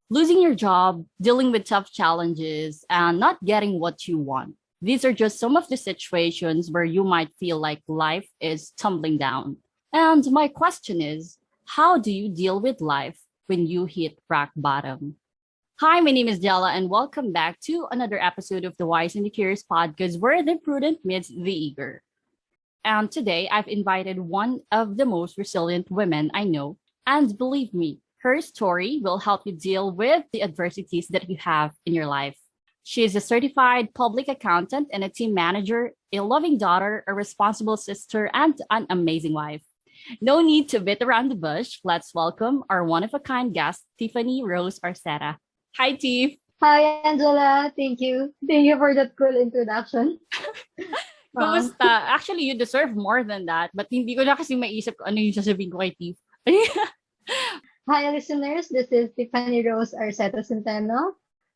losing your job, dealing with tough challenges, and not getting what you want. These are just some of the situations where you might feel like life is tumbling down. And my question is, how do you deal with life when you hit rock bottom? Hi, my name is Della, and welcome back to another episode of the Wise and the Curious podcast where the prudent meets the eager. And today I've invited one of the most resilient women I know. And believe me, her story will help you deal with the adversities that you have in your life. She is a certified public accountant and a team manager, a loving daughter, a responsible sister, and an amazing wife. No need to beat around the bush. Let's welcome our one of a kind guest, Tiffany Rose Arceta. Hi, Tiff. Hi, Angela. Thank you. Thank you for that cool introduction. Um, Kumusta? Actually, you deserve more than that. But hindi ko na kasi maisip kung ano yung sasabihin ko kay Tiff. Hi, listeners. This is Tiffany Rose Arceta-Centeno.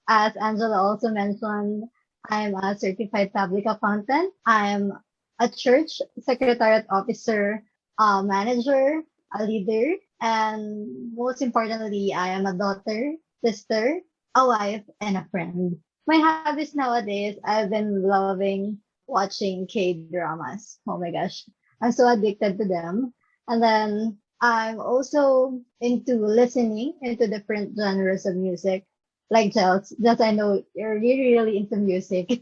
As Angela also mentioned, I'm a certified public accountant. I'm a church secretariat officer, a manager, a leader, and most importantly, I am a daughter, sister, a wife, and a friend. My hobbies nowadays, I've been loving watching K-dramas. Oh my gosh. I'm so addicted to them. And then I'm also into listening into different genres of music. Like just I know you're really, really into music.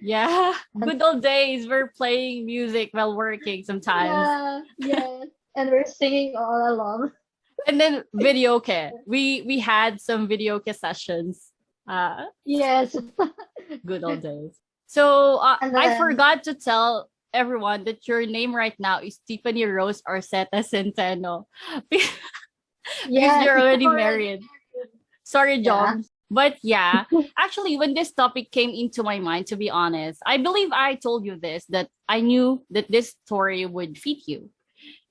Yeah. And Good old days. We're playing music while working sometimes. yeah, yes. And we're singing all along. And then videoke. We had some videoke sessions. Yes. Good old days. So And I then, forgot to tell everyone that your name right now is Tiffany Rose Arceta-Centeno because yes, you're it's already already married. Sorry, yeah. Joms. But yeah, actually, when this topic came into my mind, to be honest, I believe I told you this that I knew that this story would fit you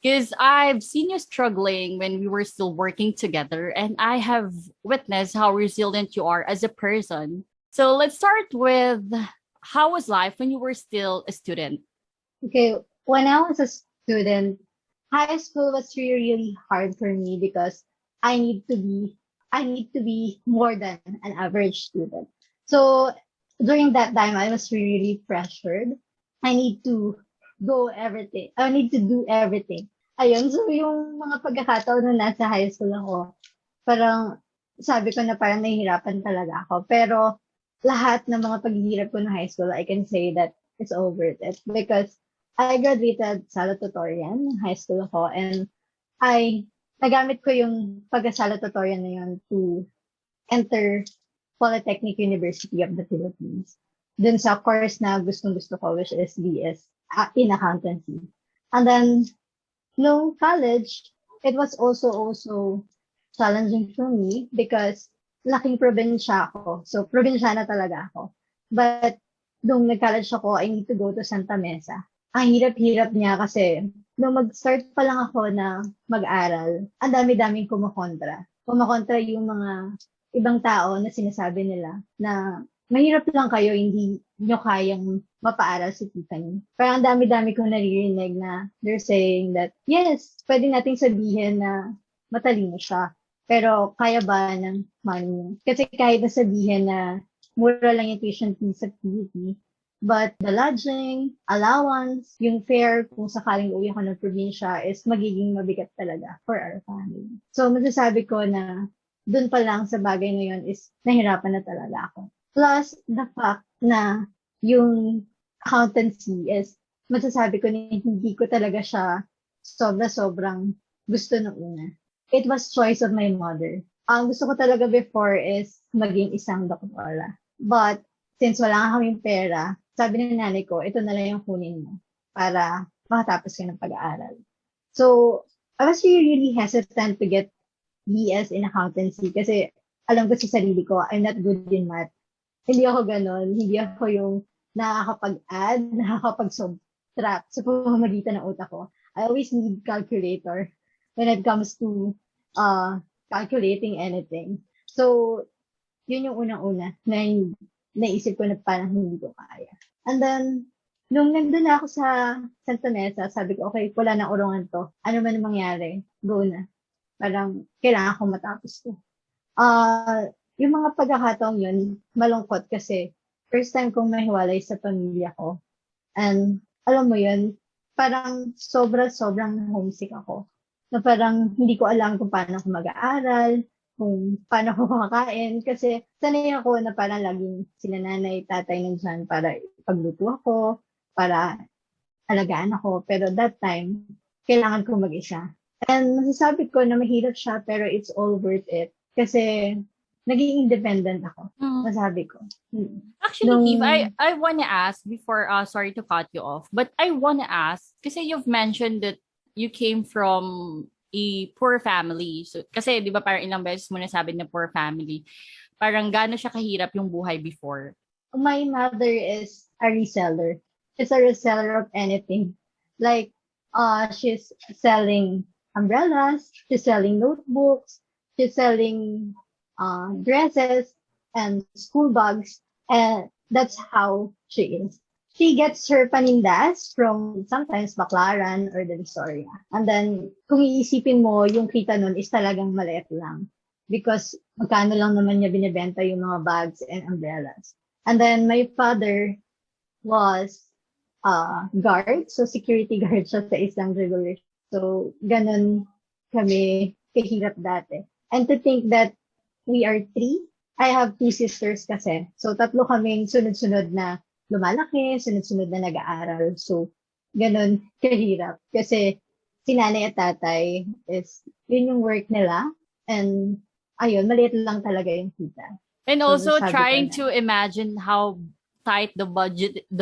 because I've seen you struggling when we were still working together, and I have witnessed how resilient you are as a person. So let's start with how was life when you were still a student? Okay, when I was a student, high school was really, really hard for me because I need to be I need to be more than an average student. So during that time I was really pressured. I need to go everything. I need to do everything. Ayun, so yung mga pagkakataon na nasa high school ako, parang sabi ko na parang nahihirapan talaga ako. Pero lahat ng mga paghihirap ko ng high school, I can say that it's all worth it because I graduated salutatorian ng high school ako and I nagamit ko yung pagka-salutatorian na yun to enter Polytechnic University of the Philippines. Dun sa course na gustong-gusto ko, which is BS in accountancy. And then, no college, it was also challenging for me because laking probinsya ako. So, probinsyana talaga ako. But, nung nag-college ako, I need to go to Santa Mesa. Ang hirap-hirap niya kasi nung mag-start pa lang ako na mag-aral, ang dami-daming kumokontra. Kumokontra yung mga ibang tao na sinasabi nila na mahirap lang kayo, hindi nyo kayang mapaaral si Tiffany. Parang ang dami-dami kong naririnig na they're saying that, yes, pwede nating sabihin na matalino siya. Pero kaya ba ng money niya? Kasi kahit na sabihin na mura lang yung tuition fee sa PUP, but the lodging, allowance, yung fare kung sakaling uwi ako ng probinsya is magiging mabigat talaga for our family. So masasabi ko na dun pa lang sa bagay na yun is nahirapan na talaga ako. Plus, the fact na yung accountancy is masasabi ko na hindi ko talaga siya sobra-sobrang gusto nung una. It was choice of my mother. Ang gusto ko talaga before is maging isang doktora. But since wala nga kaming pera, sabi ng nanay ko, ito na lang yung kunin mo para makatapos ka ng pag-aaral. So, I was really hesitant to get BS in accountancy kasi alam ko sa sarili ko, I'm not good in math. Hindi ako ganon. Hindi ako yung nakakapag-add, nakakapag-subtract sa pamamagitan ng utak ko. I always need calculator when it comes to calculating anything. So, yun yung unang-una na naisip ko na parang hindi ko kaya. And then, nung nandun na ako sa Santa Mesa, sabi ko, okay, wala na urungan to. Ano man ang mangyari, go na. Parang, kailangan ko matapos to. Yung mga pagkakataong yun, malungkot kasi first time kong mahiwalay sa pamilya ko. And alam mo yun, parang sobrang homesick ako. Na parang hindi ko alam kung paano ako mag-aaral, kung paano ako makakain. Kasi sanay ako na parang laging sila nanay, tatay nandyan para ipagluto ako, para alagaan ako. Pero that time, kailangan ko mag-isa. And masasabi ko na mahirap siya, pero it's all worth it. Kasi naging independent ako. Mm. Masabi ko. Actually, Nung, Steve, I wanna ask before, sorry to cut you off, but I wanna ask, kasi you've mentioned that you came from a poor family. So, kasi di ba parang ilang beses mo nasabi na poor family, parang gaano siya kahirap yung buhay before? my mother is a reseller. She's a reseller of anything. Like, she's selling umbrellas, she's selling notebooks, she's selling dresses and school bags, and that's how she is. She gets her panindas from sometimes Baclaran or the Victoria. And then, kung iisipin mo, yung kita nun is talagang maliit lang. Because magkano lang naman niya binibenta yung mga bags and umbrellas. And then my father was guard, so security guard siya sa isang regular. So ganun kami kahirap dati. And to think that we are three, I have two sisters kasi. So tatlo kaming sunod-sunod na lumalaki, sunod-sunod na nag-aaral. So ganun kahirap. Kasi si nanay at tatay is, yun yung work nila. And ayun, maliit lang talaga yung kita. And So also sabi ko trying na, to imagine how tight the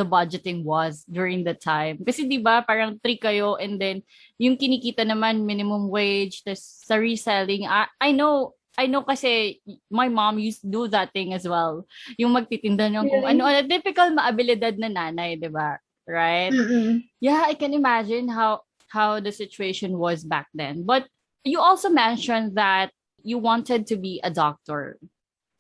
budgeting was during the time. Kasi 'di ba parang three kayo and then yung kinikita naman minimum wage tas sa reselling. I know kasi my mom used to do that thing as well. Yung magtitinda ng kung really? ano-ano, typical maabilidad na nanay, 'di ba? Right? Mm-mm. Yeah, I can imagine how the situation was back then. But you also mentioned that you wanted to be a doctor.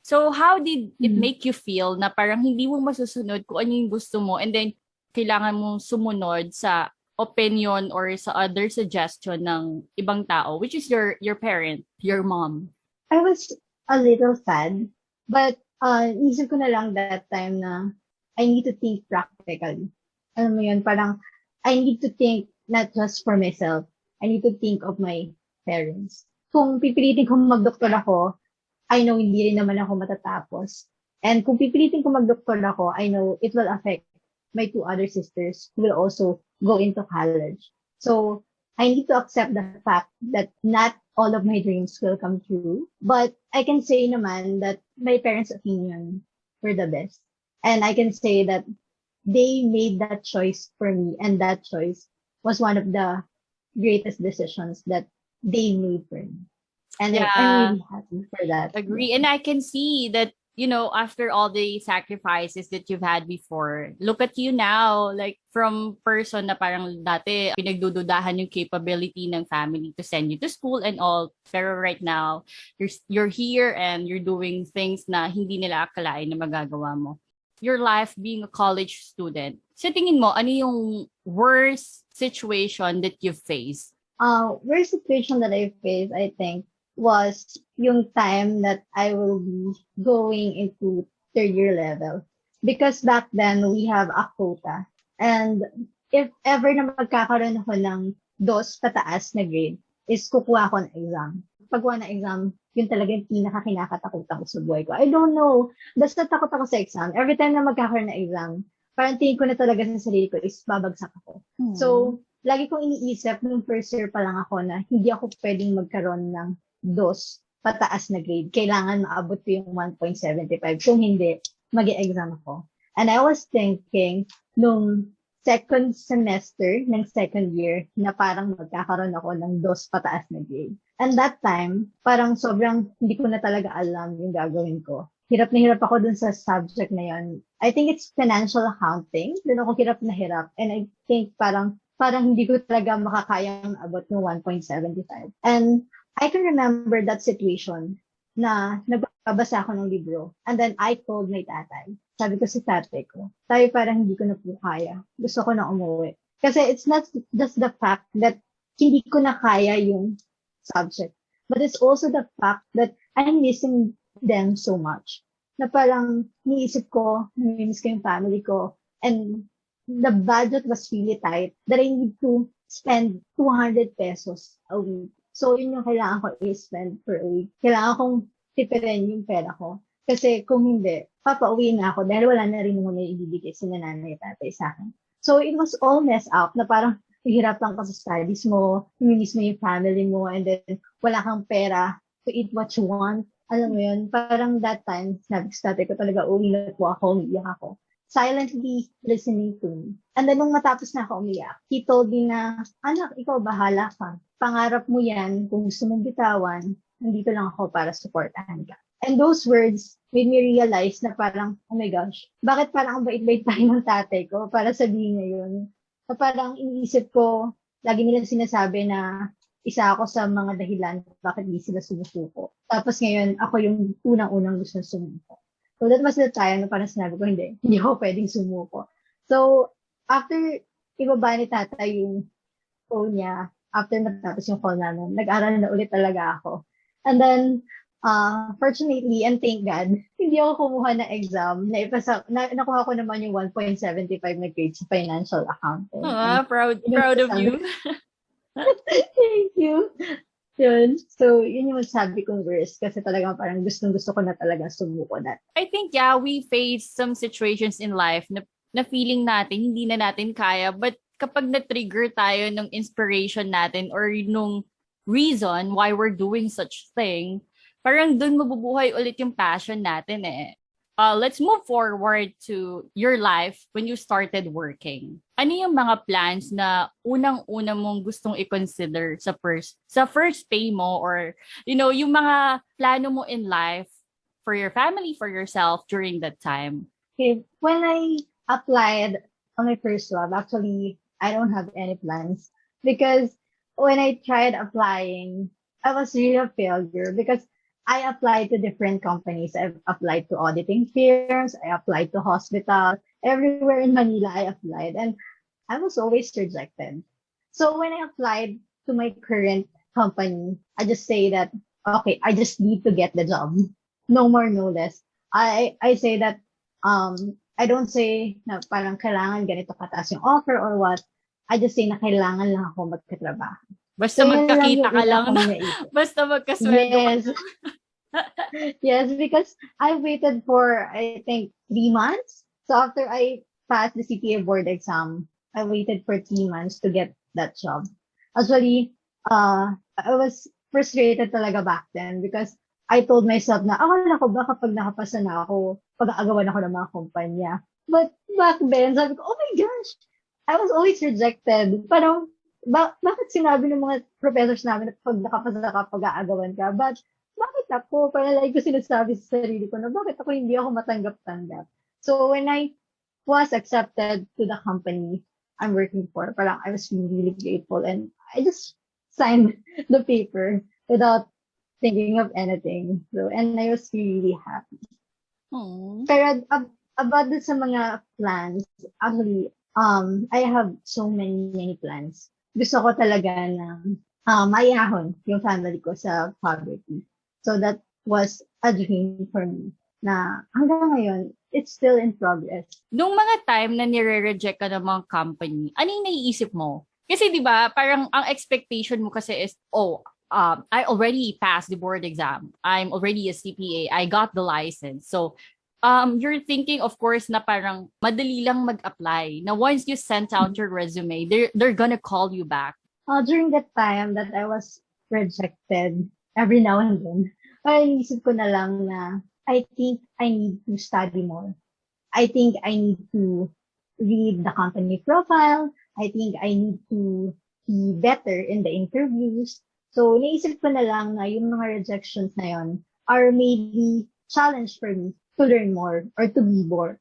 So how did it Mm. make you feel na parang hindi mo masusunod kung ano yung gusto mo and then kailangan mong sumunod sa opinion or sa other suggestion ng ibang tao, which is your parent, your mom? I was a little sad, but isip ko na lang that time na I need to think practically. Alam mo yun, parang I need to think not just for myself. I need to think of my parents. Kung pipilitin kong magdoktor ako, I know hindi rin naman ako matatapos. And kung pipilitin ko magdoktor ako, I know it will affect my two other sisters who will also go into college. So, I need to accept the fact that not all of my dreams will come true. But I can say naman that my parents' opinion were the best. And I can say that they made that choice for me, and that choice was one of the greatest decisions that they made for me. And I'm Yeah, really happy for that. agree. Yeah. And I can see that, after all the sacrifices that you've had before, look at you now, like from person na parang dati pinagdududahan yung capability ng family to send you to school and all. Pero right now, you're here and you're doing things na hindi nila akalain na magagawa mo. Your life being a college student, sa tingin mo, ano yung worst situation that you've faced? Worst situation that I faced, I think, was yung time that I will be going into third year level. Because back then, we have a quota. And if ever na magkakaroon ako ng dos pataas na grade, is kukuha ako ng exam. Pagkuha ng exam, yun talaga yung pinaka-kinakatakutan ko sa buhay ko. I don't know. Basta takot ako sa exam. Every time na magkakaroon ng exam, parang tingin ko na talaga sa sarili ko is babagsak ako. So, lagi kong iniisip nung first year pa lang ako na hindi ako pwedeng magkaroon ng dos pataas na grade. Kailangan maabot ko yung 1.75. Kung hindi, mag-exam ako. And I was thinking, nung second semester ng second year, na parang magkakaroon ako ng dos pataas na grade. And that time, parang sobrang hindi ko na talaga alam yung gagawin ko. Hirap na hirap ako dun sa subject na yun. I think it's financial accounting. Dun ako hirap na hirap. And I think parang hindi ko talaga makakayang abot ng 1.75. And I can remember that situation na nagbabasa ako ng libro. And then I told my tatay. Sabi ko si tatay ko, tayo parang hindi ko na po kaya. Gusto ko na umuwi. Kasi it's not just the fact that hindi ko na kaya yung subject. But it's also the fact that I'm missing them so much. Na parang niisip ko, namimiss ko yung family ko. And the budget was really tight that I need to spend 200 pesos a week. So, yun yung kailangan ko i-spend per week. Kailangan kong tipirin yung pera ko. Kasi kung hindi, papauwi na ako dahil wala na rin naman may ibibigay si nanay at tatay sa akin. So, it was all messed up na parang hihirapan ka sa studies mo, miss mo yung family mo, and then wala kang pera to eat what you want. Alam mo yun, parang that time, sinabi sa tatay ko talaga, uwi na po ako, umiiyak ako. Silently listening to me. And then nung matapos na ako umiyak, he told me na, anak, ikaw bahala ka. Pangarap mo yan, kung gusto mong bitawan, nandito lang ako para supportahan ka. And those words made me realize na parang, oh my gosh, bakit parang ang bait-bait tayo ng tatay ko para sabihin niya yun? Na parang iniisip ko, lagi nilang sinasabi na isa ako sa mga dahilan bakit hindi sila sumusuko. Tapos ngayon, ako yung unang-unang gusto sumuko. So that was the time na parang sinabi ko, hindi ako pwedeng sumuko. So, after ibaba ni tata yung phone niya, after natapos yung call namin, nag-aral na ulit talaga ako. And then, fortunately, and thank God, hindi ako kumuha ng exam. Nakuha ko naman yung 1.75 na grade sa financial accounting. Proud of you. Thank you. Yun. So, yun yung sabi kong worst kasi talagang parang gustong-gusto ko na talaga sumuko na. I think, yeah, we face some situations in life na feeling natin, hindi na natin kaya. But kapag na-trigger tayo ng inspiration natin or nung reason why we're doing such thing, parang dun mabubuhay ulit yung passion natin eh. Let's move forward to your life when you started working. Ano yung mga plans na unang-una mong gustong i-consider sa first pay mo or, yung mga plano mo in life for your family, for yourself during that time? Okay. When I applied on my first job, actually, I don't have any plans because when I tried applying, I was really a failure because I applied to different companies. I've applied to auditing firms. I applied to hospitals. Everywhere in Manila, I applied. And I was always rejected. So when I applied to my current company, I just say that, okay, I just need to get the job. No more, no less. I say that, I don't say na parang kailangan ganito kataas yung offer or what. I just say na kailangan lang ako magkatrabaho. Basta So, magkakita ka lang na. Naisip. Basta magkasweldo Yes. ka. Yes, because I waited for, I think, 3 months. So after I passed the CPA board exam, I waited for 3 months to get that job. Actually, I was frustrated talaga back then because I told myself na, akala ko ba kapag nakapasa na ako, pag-aagawan ako ng mga kumpanya. But back then, sabi ko, oh my gosh, I was always rejected. Parang, bakit sinabi ng mga professors namin na pag nakapasa ka, pag-aagawan ka? But bakit ako? Parang like ko sinasabi sa sarili ko na bakit ako hindi ako matanggap-tanggap. So when I was accepted to the company I'm working for, parang I was really, really grateful and I just signed the paper without thinking of anything. So, and I was really happy. Aww. Pero about sa mga plans, actually, I have so many plans. Gusto ko talaga na maihahon yung family ko sa poverty. So that was a dream for me na hanggang ngayon, it's still in progress. Nung mga time na nire-reject ka ng mga company, ano yung naiisip mo? Kasi di ba parang ang expectation mo kasi is, I already passed the board exam. I'm already a CPA. I got the license. So, you're thinking, of course, na parang madali lang mag-apply. Na once you sent out your resume, they're gonna call you back. During that time that I was rejected, every now and then, parang isip ko na lang na I think I need to study more. I think I need to read the company profile. I think I need to be better in the interviews. So, naisip ko na lang na yung mga rejections na yon are maybe challenge for me to learn more or to be more.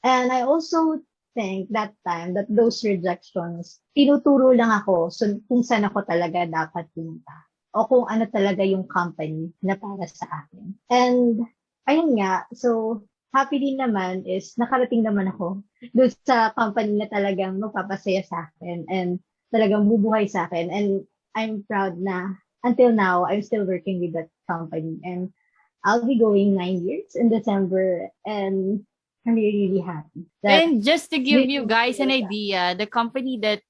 And I also think that time that those rejections, tinuturo lang ako kung saan ako talaga dapat pumunta o kung ano talaga yung company na para sa akin. And ayun nga, so happy din naman is nakarating naman ako doon sa company na talagang magpapasaya sa akin and talagang bubuhay sa akin. And I'm proud na until now, I'm still working with that company, and I'll be going 9 years in December, and I'm really, really happy that And just to give we you guys an idea, the company that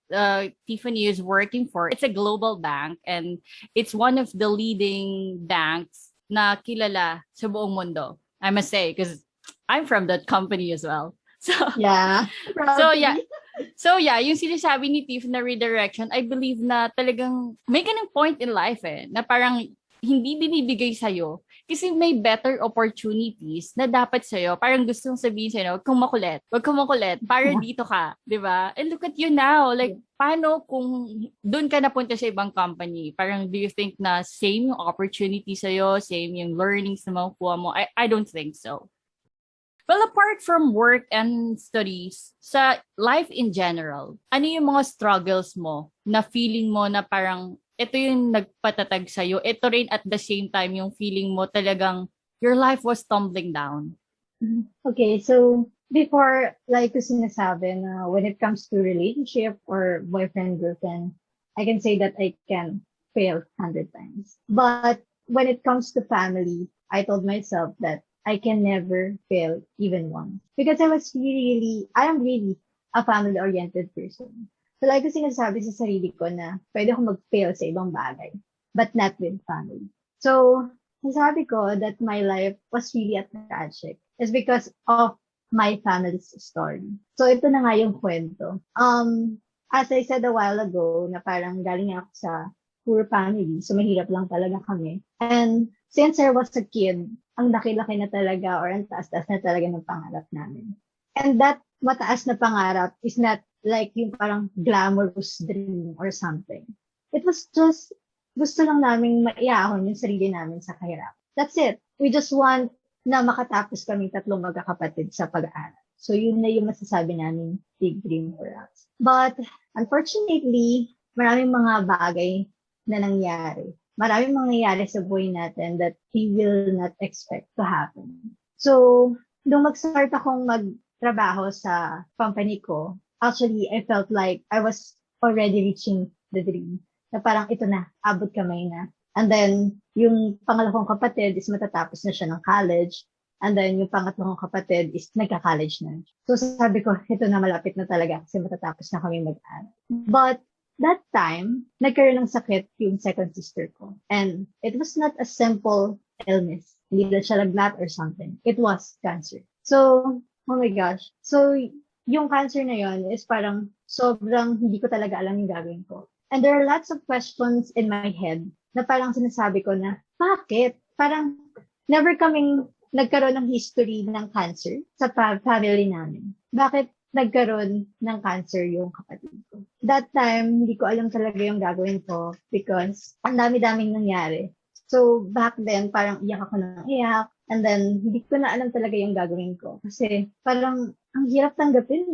Tiffany is working for, it's a global bank and it's one of the leading banks na kilala sa buong mundo. I must say, because I'm from that company as well. So, yeah, so proud to yeah, be. So yeah, yung sinasabi ni Tiff na redirection, I believe na talagang may ganang point in life na parang hindi binibigay sa'yo kasi may better opportunities na dapat sa'yo. Parang gustong sabihin sa'yo, wag kang makulit, para dito ka, di ba? And look at you now, like, paano kung doon ka napunta sa ibang company? Parang do you think na same yung opportunity sa'yo, same yung learnings na makukuha mo? I don't think so. Well, apart from work and studies, sa life in general, ano yung mga struggles mo na feeling mo na parang ito yung nagpatatag sa'yo, ito rin at the same time yung feeling mo talagang your life was tumbling down? Okay, so before, like ko sinasabi na when it comes to relationship or boyfriend, girlfriend, I can say that I can fail 100 times. But when it comes to family, I told myself that I can never fail even once. Because I am really a family-oriented person. So like ko sinasabi sa sarili ko na pwede ako mag-fail sa ibang bagay, but not with family. So, sabi ko that my life was really a tragic is because of my family's story. So, ito na nga yung kwento. As I said a while ago, na parang galing ako sa poor family, so mahirap lang talaga kami. And since I was a kid, ang laki-laki na talaga or ang taas-taas na talaga ng pangarap namin. And that mataas na pangarap is not like yung parang glamorous dream or something. It was just gusto lang naming maiahon yung sarili namin sa kahirap. That's it. We just want na makatapos kami tatlong magkakapatid sa pag-aaral. So yun na yung masasabi namin big dream for us. But unfortunately, maraming mga bagay na nangyari. Maraming mangyayari sa buhay natin that we will not expect to happen. So, nung mag-start akong magtrabaho sa company ko, actually, I felt like I was already reaching the dream. Na parang ito na, abot kamay na. And then, yung pangalawang kapatid is matatapos na siya ng college. And then, yung pangatlong kapatid is nagka-college na. So, sabi ko, ito na malapit na talaga kasi matatapos na kami mag-aral. But, that time, nagkaroon ng sakit yung second sister ko. And it was not a simple illness. Hindi na siya lagnat or something. It was cancer. So, oh my gosh. So, yung cancer na yon is parang sobrang hindi ko talaga alam yung gagawin ko. And there are lots of questions in my head na parang sinasabi ko na, bakit? Parang never kaming nagkaroon ng history ng cancer sa family namin. Bakit nagkaroon ng cancer yung kapatid ko? That time, hindi ko alam talaga yung gagawin ko because ang dami-daming nangyari. So, back then, parang iyak ako ng iyak. And then, hindi ko na alam talaga yung gagawin ko. Kasi parang ang hirap tanggapin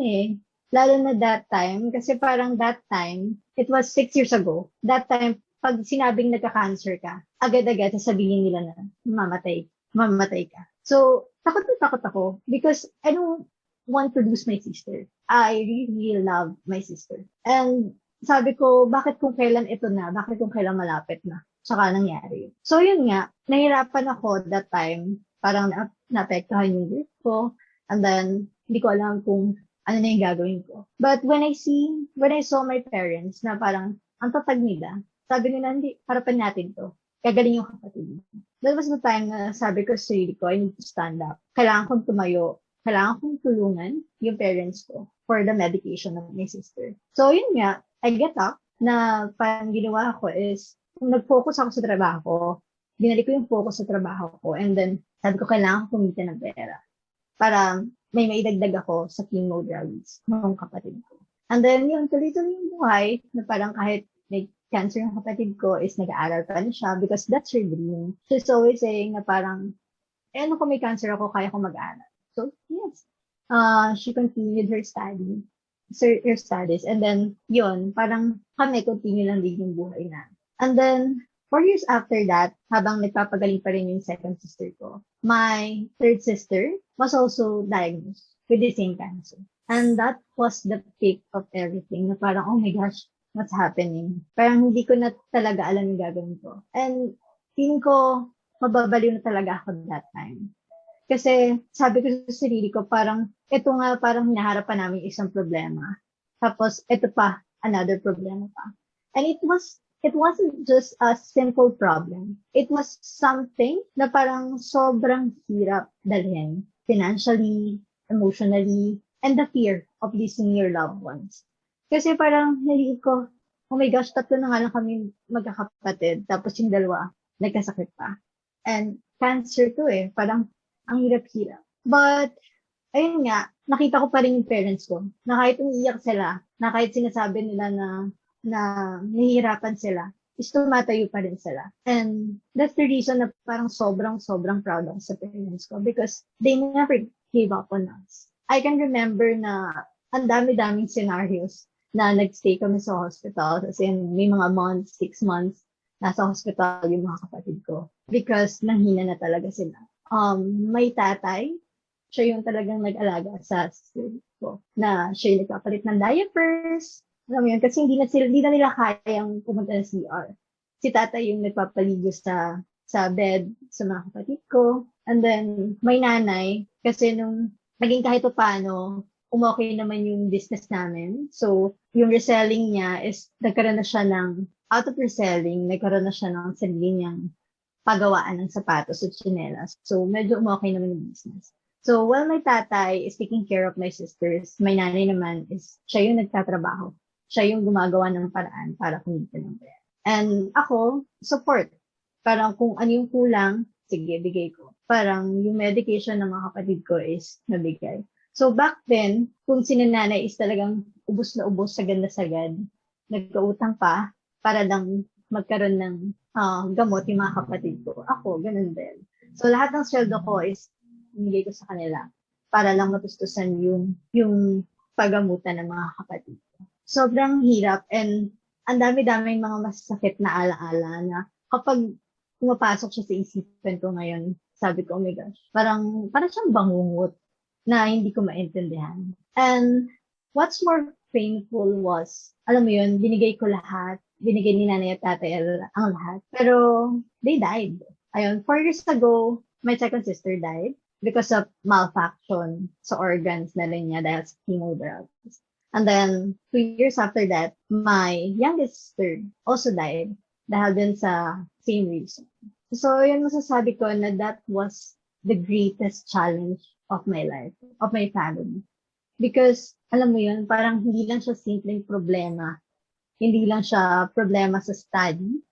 Lalo na that time, kasi parang that time, it was 6 years ago. That time, pag sinabing nagka-cancer ka, agad-agad sasabihin nila na mamatay ka. So, takot na takot ako because I don't want to lose my sister. I really love my sister. And sabi ko, bakit kung kailan ito na? Bakit kung kailan malapit na? Saka nangyari. So, yun nga, nahirapan ako that time. Parang naapektuhan yung grip ko. And then, hindi ko alam kung ano na yung gagawin ko. But when I saw my parents na parang ang tatag nila, sabi nila, hindi, harapan natin to. Gagaling yung kapatid mo. That was the time na sabi ko sa sarili ko, I need to stand up. Kailangan kong tumayo. Kailangan kong tulungan yung parents ko for the medication of my sister. So, yun nga, I get up na parang ginawa ko is, kung nag-focus ako sa trabaho ko, binalik ko yung focus sa trabaho ko, and then, sabi ko, kailangan ko kumita ng pera para may maidagdag ako sa chemo drugs ng kapatid ko. And then, yung tuloy-tuloy yung buhay, na parang kahit may cancer yung kapatid ko, is nag-aaral pa rin siya because that's her dream. She's always saying na parang, ano kung may cancer ako, kaya ko mag-aaral. So, yes. She continued her studies. And then, yun, parang kami, continue lang din yung buhay na. And then, 4 years after that, habang nagpapagaling pa rin yung second sister ko, my third sister was also diagnosed with the same cancer. And that was the peak of everything. Na parang, oh my gosh, what's happening. Parang hindi ko na talaga alam yung gagawin ko. And feeling ko, mababaliw na talaga ako that time. Kasi sabi ko sa sarili ko, parang ito nga parang hinaharap pa namin isang problema. Tapos ito pa, another problema pa. And it wasn't just a simple problem. It was something na parang sobrang hirap dalhin. Financially, emotionally, and the fear of losing your loved ones. Kasi parang nalilig ko, oh my gosh, tatlo na nga lang kami magkakapatid. Tapos yung dalawa, nagkasakit pa. And cancer to eh. Parang ang hirap-hirap. But, ayun nga, nakita ko pa rin yung parents ko, na kahit umiiyak sila, na kahit sinasabi nila na nahihirapan sila, is tumatayo pa rin sila. And that's the reason na parang sobrang proud ako sa parents ko because they never gave up on us. I can remember na ang dami-daming scenarios na nagstay kami sa hospital. As in, may mga months, 6 months, nasa hospital yung mga kapatid ko because nanghina na talaga sila. May tatay, siya yung talagang nag-alaga sa sister ko, na siya yung nagpapalit ng diapers, alam mo yun, kasi hindi na nila kayang pumunta ng CR. Si tatay yung nagpapaligo sa bed sa mga kapatid ko, and then may nanay, kasi nung naging kahit pa paano, umokay naman yung business namin, so yung reselling niya is nagkaroon na siya ng, out of reselling, nagkaroon na siya ng sarili niyang pagawaan ng sapatos at tsinelas. So, medyo umokay naman yung business. So, while my tatay is taking care of my sisters, my nanay naman is, siya yung nagtatrabaho. Siya yung gumagawa ng paraan para kumita ng pera. And ako, support. Parang kung ano yung kulang, sige, bigay ko. Parang yung medication ng mga kapatid ko is nabigay. So, back then, kung si nanay is talagang ubos na ubos, sagad, nagkautang pa, para lang magkaroon ng gamot yung mga kapatid ko. Ako, ganun din. So, lahat ng sweldo ko is binigay ko sa kanila para lang matustusan yung pagamutan ng mga kapatid ko. Sobrang hirap and ang dami-daming mga masasakit na alaala na kapag pumapasok siya sa isipan ko ngayon, sabi ko, oh my gosh, parang siyang bangungot na hindi ko maintindihan. And what's more painful was, alam mo yun, binigay ko lahat. Binigay ni nanay at tatay ang lahat. Pero they died. Ayun, 4 years ago, my second sister died because of malfunction sa organs na rin niya dahil sa chemotherapy. And then, 2 years after that, my youngest sister also died dahil din sa same reason. So, yun masasabi ko na that was the greatest challenge of my life, of my family. Because, alam mo yun, parang hindi lang siya simpleng problema. Hindi lang siya problema sa study,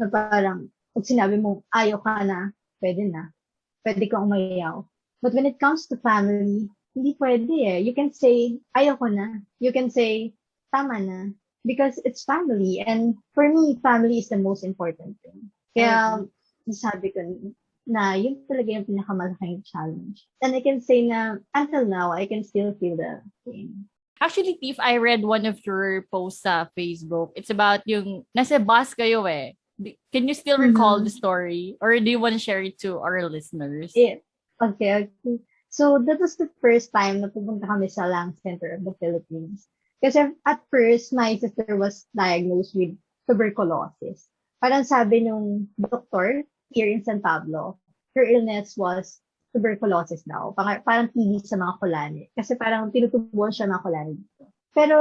na parang, pag sinabi mo, ayaw ka na, pwede kang umayaw. But when it comes to family, hindi pwede eh. You can say, ayaw ko na. You can say, tama na. Because it's family. And for me, family is the most important thing. Kaya, sabi ko na yun talaga yung pinakamalaking challenge. And I can say na, until now, I can still feel the pain. Actually, Tiff, I read one of your posts sa Facebook. It's about yung, nasa bus kayo eh. Can you still recall the story? Or do you want to share it to our listeners? Yeah. Okay. So, that was the first time na pupunta kami sa Lung Center of the Philippines. Kasi at first, my sister was diagnosed with tuberculosis. Parang sabi nung doctor here in San Pablo, her illness was tuberculosis daw. Parang TB sa mga kulani. Kasi parang tinutubuan siya mga kulani dito. Pero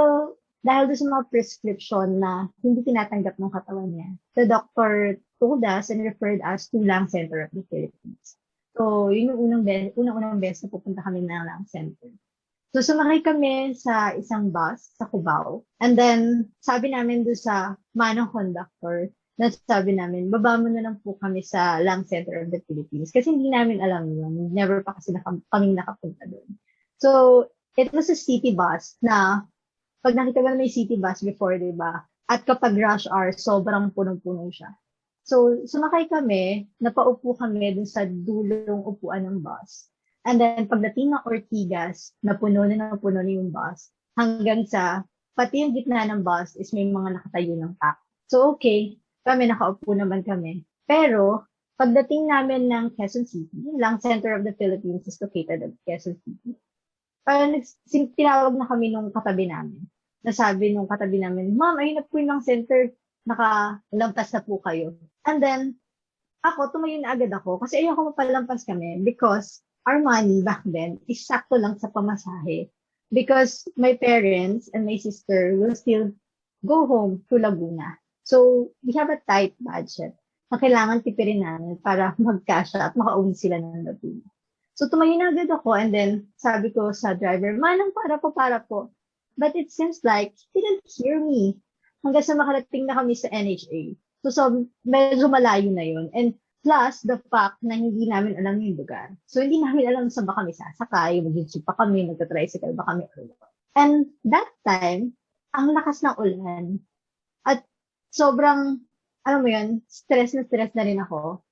dahil doon sa mga prescription na hindi tinatanggap ng katawan niya, the doctor told us and referred us to Lung Center of the Philippines. So, yun yung unang beses na pupunta kami ng Lung Center. So, sumakay kami sa isang bus sa Cubao. And then, sabi namin doon sa manong conductor, sabi namin, baba mo na lang po kami sa Lung Center of the Philippines. Kasi hindi namin alam yun. Never pa kasi kaming nakapunta doon. So, it was a city bus na, pag nakita mo na may city bus before, diba? At kapag rush hour, sobrang punong-puno siya. So, sumakay kami, napaupo kami dun sa dulong upuan ng bus. And then, pagdating ng Ortigas, napuno na yung bus, hanggang sa, pati yung gitna ng bus is may mga nakatayo ng pack. So, okay, kami nakaupo naman kami. Pero, pagdating namin ng Quezon City, Lung Center of the Philippines is located at Quezon City. Parang tinawag na kami nung katabi namin. nasabi nung katabi namin, Ma'am, ayun na po yung center, nakalampas na po kayo. And then, ako, tumayo na agad ako kasi ayoko mapalampas kami because our money back then is sakto lang sa pamasahe. Because my parents and my sister will still go home to Laguna. So, we have a tight budget na kailangan tipirin namin para mag-cash at makauwi sila ng Laguna. So, tumayo na agad ako and then sabi ko sa driver, Manang, para po, para po. But it seems like he didn't hear me hanggang sa makarating na kami sa NHA. So medyo malayo na yun. And plus, the fact na hindi namin alam yung lugar. So, hindi namin alam saan ba kami sasakay, mag-jeep pa kami, magta-tricycle ba kami. And that time, ang lakas ng ulan. At sobrang, alam mo yun, stress na rin ako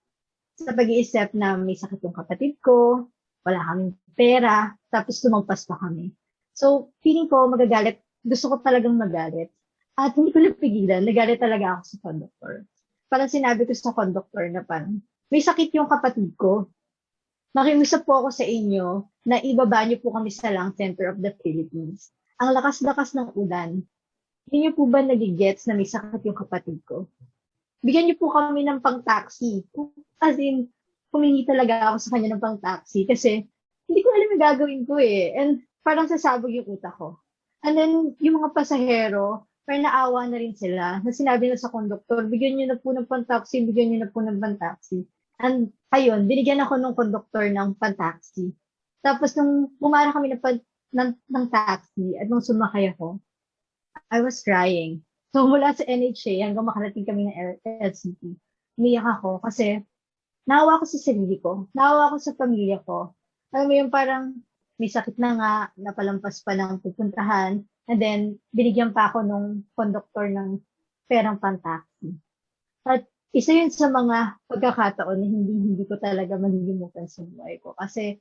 sa pag-iisip na may sakit yung kapatid ko, wala kaming pera, tapos tumagpas pa kami. So, feeling ko magagalit. Gusto ko talagang magalit. At hindi ko napigilan, nagalit talaga ako sa conductor. Parang sinabi ko sa conductor na parang, may sakit yung kapatid ko. Nakiusap po ako sa inyo na ibaba niyo po kami sa lang center of the Philippines. Ang lakas-lakas ng ulan. Hindi niyo po ba nagigets na may sakit yung kapatid ko? Bigyan niyo po kami ng pang-taxi. As in, humingi talaga ako sa kanya ng pang-taxi kasi hindi ko alam yung gagawin ko eh. And parang sasabog yung utak ko. And then, yung mga pasahero, parang naawa na rin sila na sinabi na sa conductor, bigyan niyo na po ng pan-taxi, bigyan niyo na po ng pan-taxi. And ayun, binigyan ako ng conductor ng pan-taxi. Tapos nung bumara kami ng taxi at nung sumakay ako, I was crying. So mula sa NHA hanggang makarating kami ng LCT, umiyak ako kasi naawa ko sa sarili ko, naawa ko sa pamilya ko. Alam mo yung parang may sakit na nga, napalampas pa ng pupuntahan, and then, binigyan pa ako nung conductor ng perang pan-taxi. At isa yun sa mga pagkakataon na hindi ko talaga malilimutan sa buhay ko. Kasi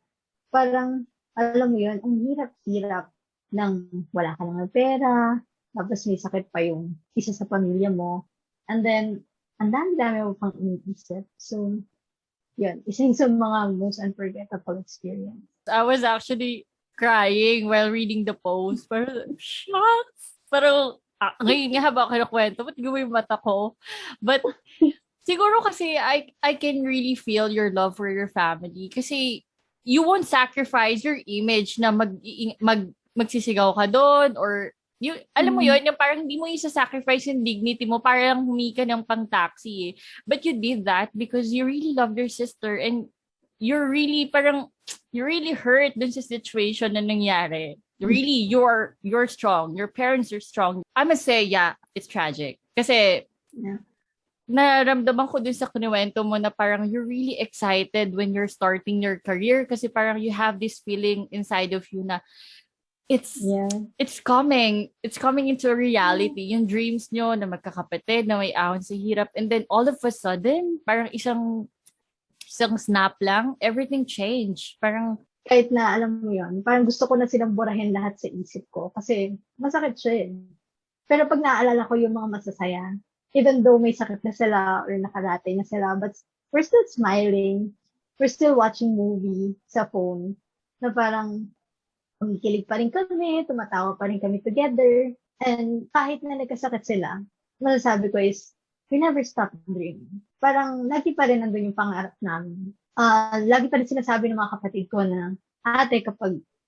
parang, alam mo yun, ang hirap-hirap ng wala ka ng pera, tapos may sakit pa yung isa sa pamilya mo, and then, ang dami-dami mo pang iniisip. So, yun, isa yun sa mga most unforgettable experience. I was actually crying while reading the post. Parang, shucks! Parang, ngayon nga habang kinukwento, ba't yung mata ko? But, siguro kasi I can really feel your love for your family. Kasi, you won't sacrifice your image na magsisigaw ka doon or alam mo yun, yung parang hindi mo isa-sacrifice yung dignity mo para lang humingi ka ng pang-taxi eh. But you did that because you really love your sister and you're really hurt dun sa situation na nangyari. Really, you're strong. Your parents are strong. I must say, yeah, it's tragic. Kasi, naramdaman ko dun sa kinuwento mo na parang you're really excited when you're starting your career kasi parang you have this feeling inside of you na it's coming into reality. Yung dreams nyo na magkakapatid, na may ahon sa hirap, and then all of a sudden, parang isang snap lang, everything changed. Parang, kahit na alam mo yun, parang gusto ko na silang burahin lahat sa isip ko kasi masakit siya eh. Pero pag naaalala ko yung mga masasaya, even though may sakit na sila or nakarate na sila, but we're still smiling, we're still watching movie sa phone, na parang kumikilig pa rin kami, tumatawa pa rin kami together, and kahit na nagkasakit sila, masasabi ko is, we never stop dreaming. Parang lagi pa rin nandun yung pangarap namin. Lagi pa rin sinasabi ng mga kapatid ko na, ate,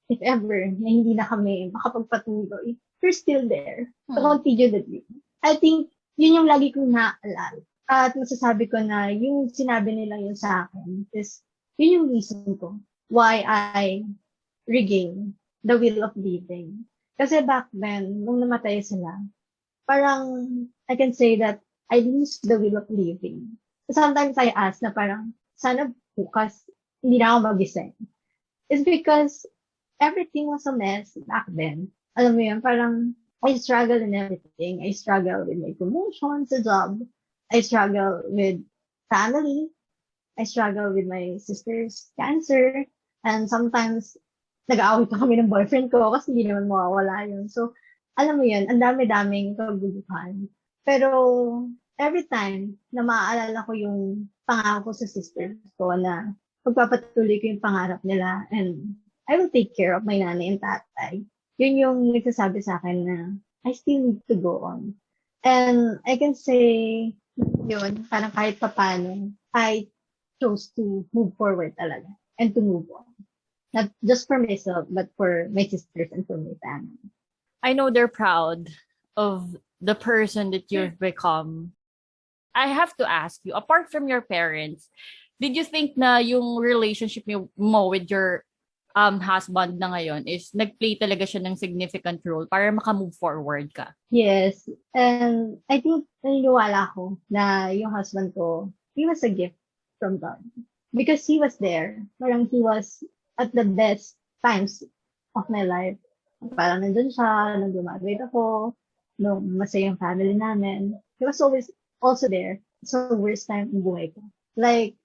if ever, na hindi na kami makapagpatuloy, we're still there to continue the dream. I think, yun yung lagi kong naaalala. At masasabi ko na yung sinabi nila yun sa akin is, yun yung reason ko why I regain the will of living. Kasi back then, nung namatay sila, parang I can say that I lose the will of living. Sometimes I ask na parang, sana bukas, hindi na ako magising. It's because everything was a mess back then. Alam mo yun, parang I struggle in everything. I struggle with my promotion sa job. I struggle with family. I struggle with my sister's cancer. And sometimes, nag-aaway pa kami ng boyfriend ko kasi hindi naman mawawala yun. So, alam mo yun, ang dami-daming kaguluhan. Pero, every time na maaalala ko yung pangako ko sa sister ko na pagpapatuloy ko yung pangarap nila and I will take care of my nanay and tatay. Yun yung nagsasabi sa akin na I still need to go on. And I can say, yun, parang kahit papano, I chose to move forward talaga and to move on. Not just for myself, but for my sisters and for my family. I know they're proud of the person that you've become. I have to ask you, apart from your parents, did you think na yung relationship mo with your husband na ngayon is nag-play talaga siya ng significant role para maka-move forward ka? Yes. And I think naniniwala ko na yung husband ko, he was a gift from God. Because he was there. Parang he was at the best times of my life. Parang nandun siya, nung gumagawin ako, nung masaya yung family namin. He was always also there. So, worst time ng buhay ko. Like,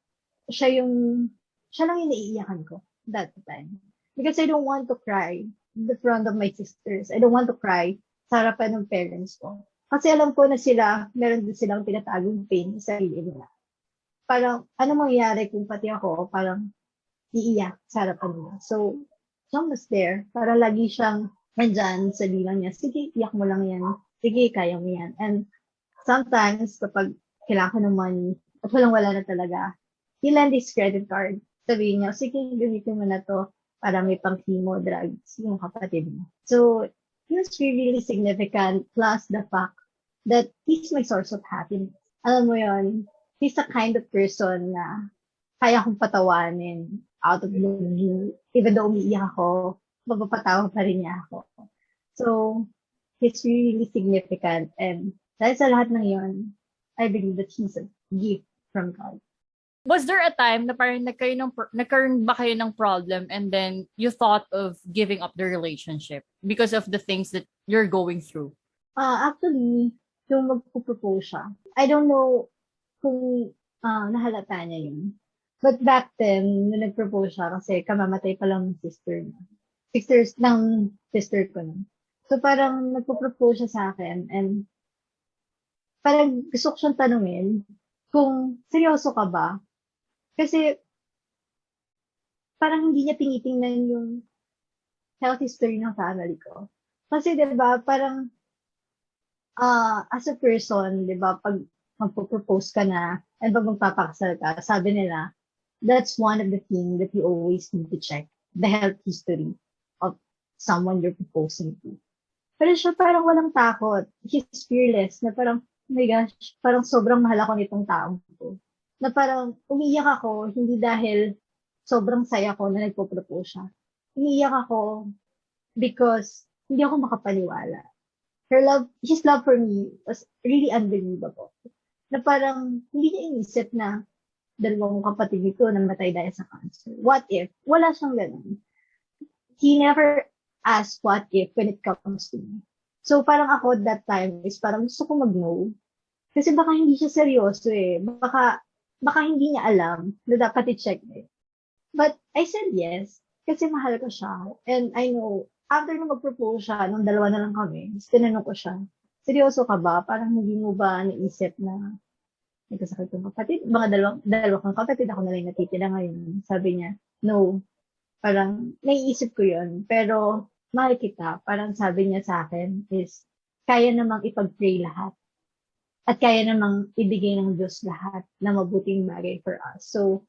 siya lang yung naiiyakan ko that time. Because I don't want to cry in the front of my sisters. I don't want to cry sa harapan ng parents ko. Kasi alam ko na meron din silang tinatagong pain sa sarili nila. Parang, ano mangyayari kung pati ako, parang iiyak sa harapan nila. So, John was there. Para lagi siyang nandyan sa bilang niya. Sige, iyak mo lang yan. Sige, kaya mo yan. And sometimes, kapag kailangan ko ng money, at walang-wala na talaga, he lend his credit card. Sabihin niya, sige, gamitin mo na to para may pang chemo drugs yung kapatid mo. So, he was really significant. Plus the fact that he's my source of happiness. Alam mo yon, he's the kind of person na kaya kong patawanin out of the blue. Even though umiiyak ako, mapapatawa pa rin niya ako. So, it's really significant. And dahil sa lahat ng yon, I believe that he's a gift from God. Was there a time na parang nagkaroon ba kayo ng problem and then you thought of giving up the relationship because of the things that you're going through? Actually, yung magpo-propose siya, I don't know kung nahalata niya yun. But back then, nung nag-propose siya, kasi kamamatay pa lang ng sisters ng sister ko nun. So parang nagpo-propose siya sa akin and parang gusto ko siyang tanungin kung seryoso ka ba? Kasi parang hindi niya tinitingnan yung health history ng family ko. Kasi 'di ba, parang as a person, 'di ba, pag magpo-propose ka na and pag magpapakasal ka, sabi nila, that's one of the things that you always need to check, the health history of someone you're proposing to. Pero siya parang walang takot. He's fearless na parang, oh my gosh, parang sobrang mahal ako nitong taong to. Na parang umiiyak ako, hindi dahil sobrang saya ko na nagpo-propose siya. Umiiyak ako because hindi ako makapaniwala. His love for me was really unbelievable. Na parang hindi niya inisip na dalawang kapatid nito namatay dahil sa cancer. What if? Wala siyang ganun. He never asked what if when it comes to me. So parang ako that time is parang gusto ko mag-no. Kasi baka hindi siya seryoso eh. Baka hindi niya alam na dapat i-check eh. But I said yes. Kasi mahal ko siya. And I know, after na mag-propose siya, nung dalawa na lang kami, tinanong ko siya, seryoso ka ba? Parang hindi mo ba naisip na nagkasakit yung kapatid? Mga dalawa kang kapatid, ako na lang natitira ngayon. Sabi niya, no. Parang naiisip ko yun. Pero mahal kita. Parang sabi niya sa akin is, kaya namang ipag-pray lahat. At kaya namang ibigay ng Diyos lahat na mabuting bagay for us. So,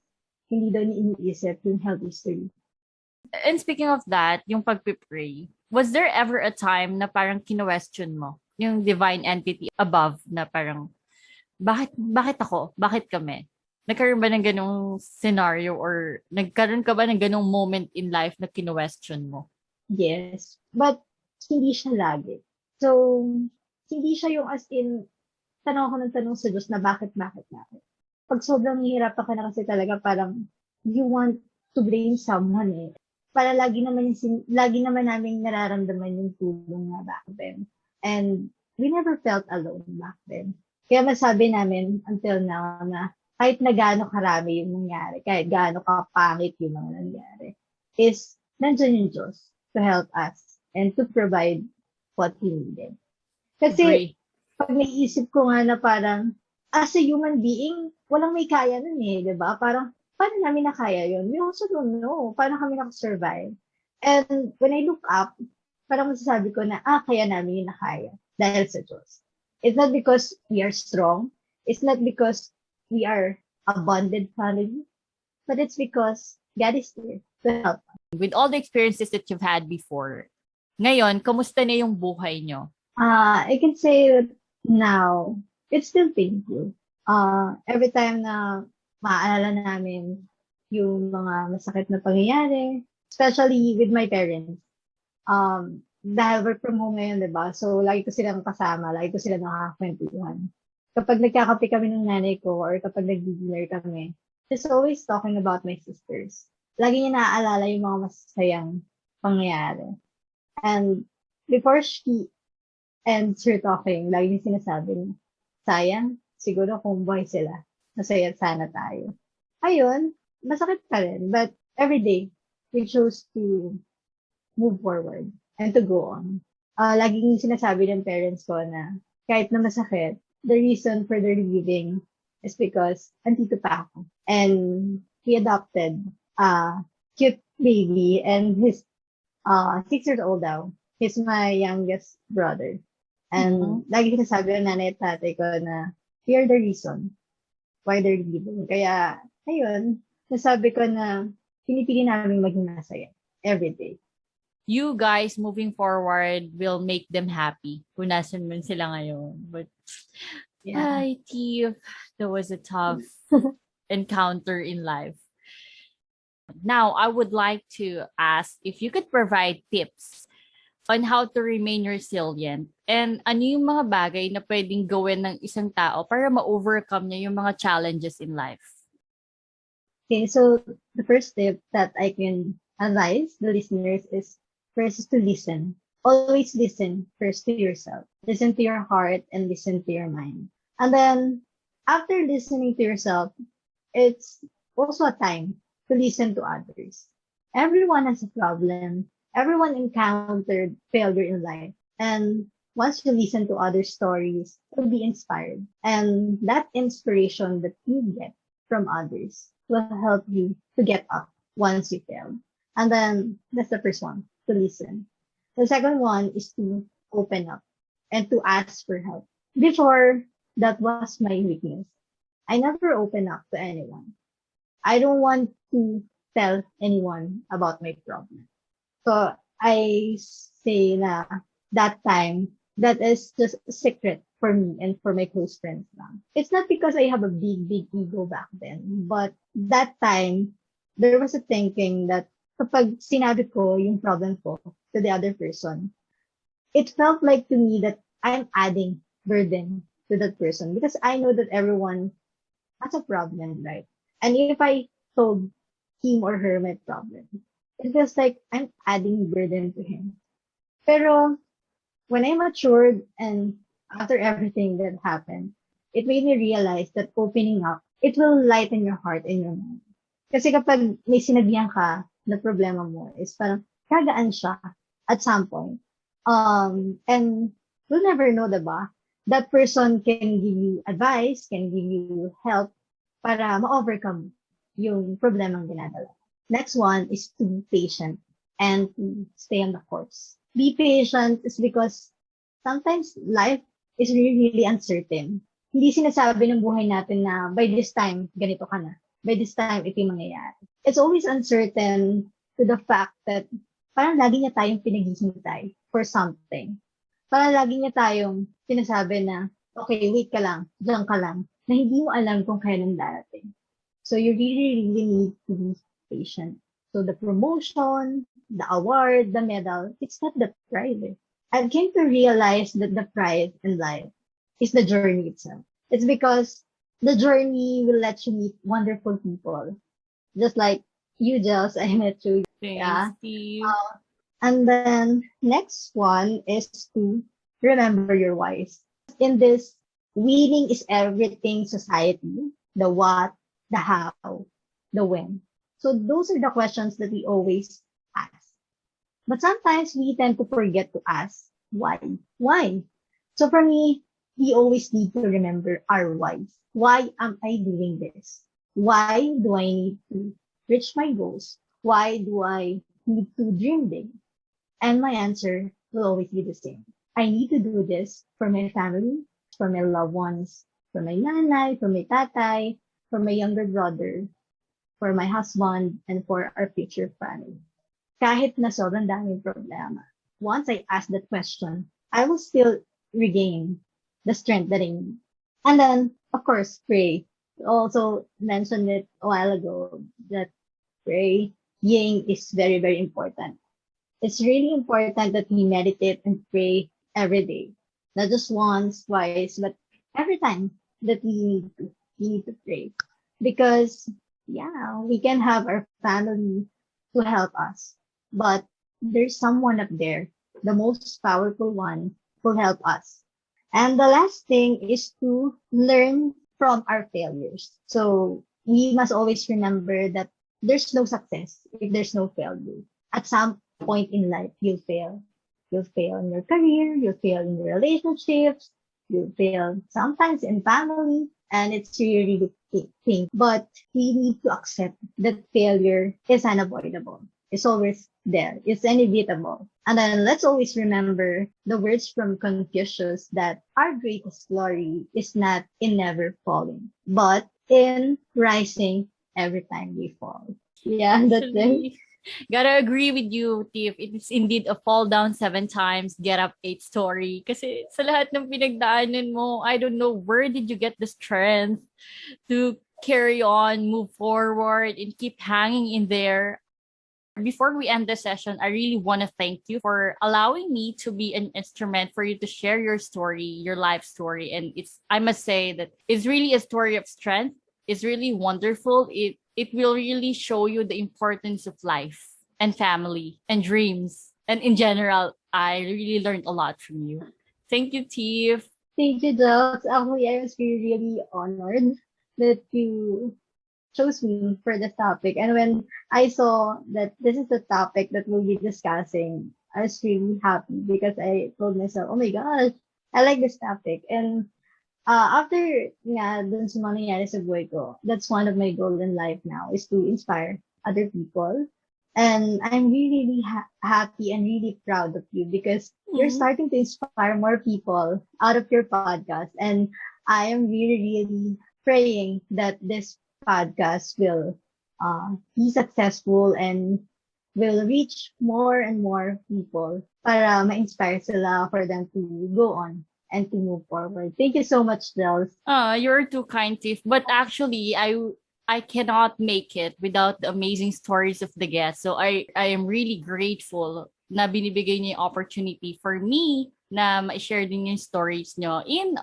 hindi daw niya iniisip yung health history. And speaking of that, yung pagpipray, was there ever a time na parang kino-question mo yung divine entity above na parang, bakit ako? Bakit kami? Nagkaroon ba ng ganong scenario or nagkaroon ka ba ng ganong moment in life na kino-question mo? Yes. But, hindi siya lagi. So, hindi siya yung as in, tanong ako ng tanong sa Diyos na bakit. Pag sobrang nahihirapan ka na kasi talaga parang you want to blame someone eh. Para lagi naman namin nararamdaman yung tulong nga back then. And we never felt alone back then. Kaya masabi namin until now na kahit na gaano karami yung nangyari, kahit gaano kapangit yung mga nangyari, is nandyan yung Diyos to help us and to provide what we needed. Kasi, Agree. pag naisip ko nga na parang, as a human being, walang may kaya nun eh, di ba? Parang, paano namin nakaya yun? We also don't know. Paano kami nakasurvive? And when I look up, parang masasabi ko na, kaya namin yung nakaya dahil sa Diyos. It's not because we are strong. It's not because we are a bonded family, but it's because God is there to help. With all the experiences that you've had before, ngayon, kamusta na yung buhay nyo? I can say that now, it's still painful. Every time na maaalala namin yung mga masakit na pangyayari, especially with my parents. Dahil work from home ngayon, diba? So, lagi ko silang kasama, lagi ko sila nakakakwentuhan. Kapag nagkakape kami ng nanay ko or kapag nag-dinner kami, she's always talking about my sisters. Lagi niya naaalala yung mga masasayang pangyayari. And before she ends her talking, lagi niya sinasabi niya, sayang, siguro kung buhay sila, masaya sana tayo. Ayun, masakit pa rin. But every day, we chose to move forward and to go on. Laging sinasabi ng parents ko na kahit na masakit, the reason for their leaving is because andito pa ako. And he adopted a cute baby and he's 6 years old now. He's my youngest brother. And lagi sinasabi ng nanay at tatay ko na we are the reason why they're leaving. Kaya, ayun, nasabi ko na pinipili namin maging masaya every day. You guys moving forward will make them happy kung nasan man sila ngayon. But, Yeah. hi, Tiff, that was a tough encounter in life. Now, I would like to ask if you could provide tips on how to remain resilient and ano yung mga bagay na pwedeng gawin ng isang tao para ma-overcome niya yung mga challenges in life. Okay, so the first tip that I can advise the listeners is first is to listen. Always listen first to yourself. Listen to your heart and listen to your mind. And then after listening to yourself, it's also a time to listen to others. Everyone has a problem. Everyone encountered failure in life. And once you listen to other stories, you'll be inspired. And that inspiration that you get from others will help you to get up once you fail. And then that's the first one, to listen. The second one is to open up and to ask for help. Before, that was my weakness. I never open up to anyone. I don't want to tell anyone about my problem. So I say na that time, that is just a secret for me and for my close friends lang. It's not because I have a big ego back then, but that time, there was a thinking that kapag sinabi ko yung problem ko to the other person, it felt like to me that I'm adding burden to that person because I know that everyone has a problem, right? And if I told him or her my problem, it feels like I'm adding burden to him. Pero when I matured and after everything that happened, it made me realize that opening up, it will lighten your heart and your mind. Kasi kapag may sinabihan ka na problema mo, is parang kagaan siya at some point. And you'll never know, diba? That person can give you advice, can give you help para ma-overcome yung problemang dinadala. Next one is to be patient and to stay on the course. Be patient is because sometimes life is really, really uncertain. Hindi sinasabi ng buhay natin na by this time, ganito ka na. By this time, ito yung mangyayari. It's always uncertain to the fact that parang lagi niya tayong pinaghihintay for something. Parang lagi niya tayong sinasabi na, okay, wait ka lang, diyan ka lang, na hindi mo alam kung kailan darating. So you really, really need to be patient. So the promotion, the award, the medal, it's not the prize. I came to realize that the prize in life is the journey itself. It's because the journey will let you meet wonderful people. Just like you, Jels, I met you. Yeah. Steve. And then next one is to remember your whys. In this winning is everything society, the what, the how, the when. So those are the questions that we always ask. But sometimes we tend to forget to ask why. Why? So for me, we always need to remember our whys. Why am I doing this? Why do I need to reach my goals? Why do I need to dream big? And my answer will always be the same. I need to do this for my family, for my loved ones, for my nanay, for my tatay, for my younger brother, for my husband, and for our future family. Kahit na sobrang daming problema. Once I ask that question, I will still regain the strength that I need. And then, of course, pray. Also mentioned it a while ago that praying is very, very important. It's really important that we meditate and pray every day. Not just once, twice, but every time that we need to pray. Because, yeah, we can have our family to help us. But there's someone up there, the most powerful one, who help us. And the last thing is to learn from our failures. So we must always remember that there's no success if there's no failure. At some point in life, you'll fail. You'll fail in your career, you'll fail in your relationships, you'll fail sometimes in family, and it's really thing. But we need to accept that failure is unavoidable. It's always there. It's inevitable. And then let's always remember the words from Confucius that our greatest glory is not in never falling, but in rising every time we fall. Yeah, that's it. Actually, gotta agree with you, Tiff. It is indeed a fall down 7 times, get up 8 story. Kasi sa lahat ng pinagdaanan mo, I don't know, where did you get the strength to carry on, move forward, and keep hanging in there? Before we end the session, I really want to thank you for allowing me to be an instrument for you to share your story, your life story. And I must say that it's really a story of strength. It's really wonderful. It will really show you the importance of life and family and dreams. And in general, I really learned a lot from you. Thank you, Tiff. Thank you, Jox. Actually, I was really honored that you chose me for this topic. And when I saw that this is the topic that we'll be discussing, I was really happy because I told myself, oh my gosh, I like this topic. And after nga dun sa mga nangyari sa buhay ko, that's one of my goals in life now is to inspire other people. And I'm really, really happy and really proud of you because you're Mhm. starting to inspire more people out of your podcast. And I am really, really praying that this podcast will be successful and will reach more and more people para ma-inspire sila for them to go on and to move forward. Thank you so much, Dels. You're too kind, Tiff. But actually, I cannot make it without the amazing stories of the guests. So I am really grateful na binibigay niyo yung opportunity for me na ma-share din yung stories nyo in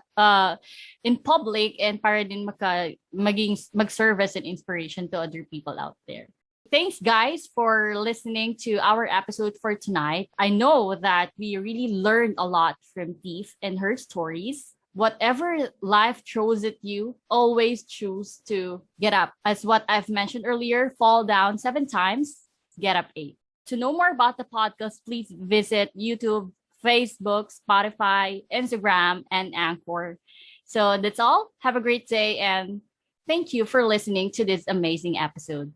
public and para din mag-serve as an inspiration to other people out there. Thanks, guys, for listening to our episode for tonight. I know that we really learned a lot from Tiff and her stories. Whatever life throws at you, always choose to get up. As what I've mentioned earlier, fall down 7 times, get up 8. To know more about the podcast, please visit YouTube, Facebook, Spotify, Instagram, and Anchor. So that's all. Have a great day and thank you for listening to this amazing episode.